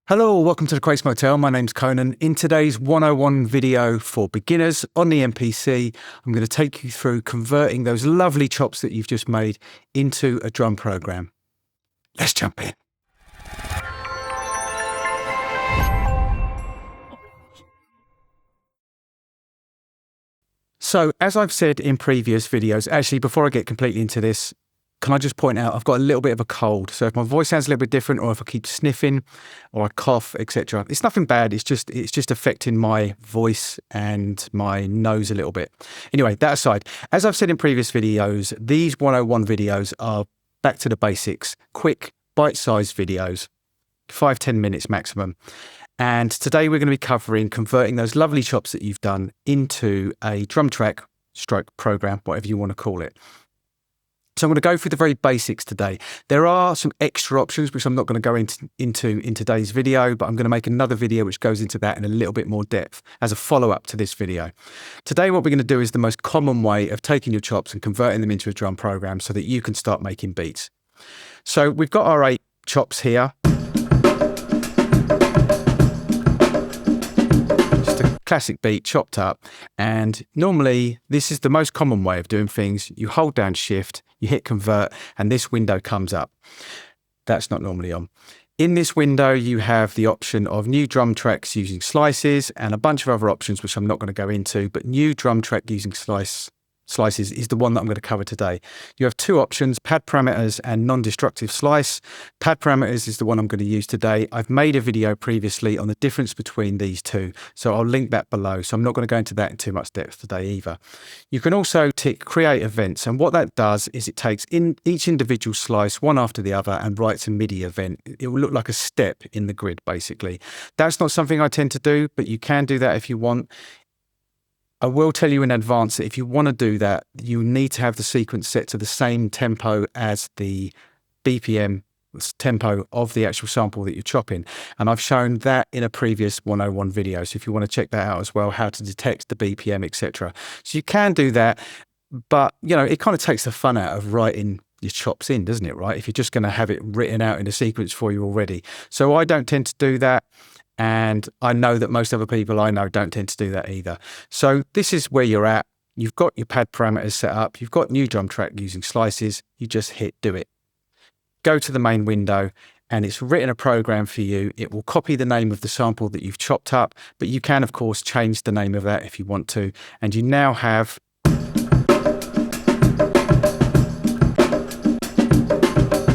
Hello, welcome to the Crazy Motel. My name's Conan. In today's 101 video for beginners on the MPC, I'm going to take you through converting those lovely chops that you've just made into a drum program. Let's jump in. So, as I've said in previous videos, actually, before I get completely into this, can I just point out I've got a little bit of a cold. So if my voice sounds a little bit different, or if I keep sniffing or I cough, etc., it's nothing bad. It's just affecting my voice and my nose a little bit. Anyway, that aside, as I've said in previous videos, these 101 videos are back to the basics, quick, bite-sized videos, 5-10 minutes maximum. And today we're going to be covering converting those lovely chops that you've done into a drum track stroke program, whatever you want to call it. So I'm going to go through the very basics today. There are some extra options, which I'm not going to go into in today's video, but I'm going to make another video which goes into that in a little bit more depth as a follow-up to this video. Today, what we're going to do is the most common way of taking your chops and converting them into a drum program so that you can start making beats. So we've got our 8 chops here. Classic beat chopped up, and normally this is the most common way of doing things. You hold down shift, you hit convert, and this window comes up. That's not normally on. In this window you have the option of new drum tracks using slices and a bunch of other options which I'm not going to go into, but new drum track using slices is the one that I'm going to cover today. You have 2 options, pad parameters and non-destructive slice. Pad parameters is the one I'm going to use today. I've made a video previously on the difference between these two, so I'll link that below. So I'm not going to go into that in too much depth today either. You can also tick create events, and what that does is it takes in each individual slice one after the other and writes a MIDI event. It will look like a step in the grid basically. That's not something I tend to do, but you can do that if you want. I will tell you in advance that if you want to do that, you need to have the sequence set to the same tempo as the BPM tempo of the actual sample that you're chopping. And I've shown that in a previous 101 video. So if you want to check that out as well, how to detect the BPM, etc. So you can do that, but you know, it kind of takes the fun out of writing your chops in, doesn't it, right? If you're just going to have it written out in a sequence for you already. So I don't tend to do that. And I know that most other people I know don't tend to do that either. So this is where you're at. You've got your pad parameters set up. You've got new drum track using slices. You just hit do it. Go to the main window and it's written a program for you. It will copy the name of the sample that you've chopped up, but you can of course change the name of that if you want to. And you now have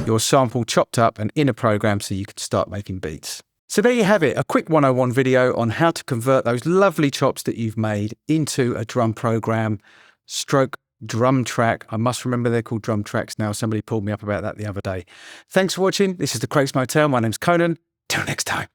your sample chopped up and in a program so you can start making beats. So there you have it, a quick 101 video on how to convert those lovely chops that you've made into a drum program, stroke drum track. I must remember they're called drum tracks now. Somebody pulled me up about that the other day. Thanks for watching. This is the Crazy Motel. My name's Conan. Till next time.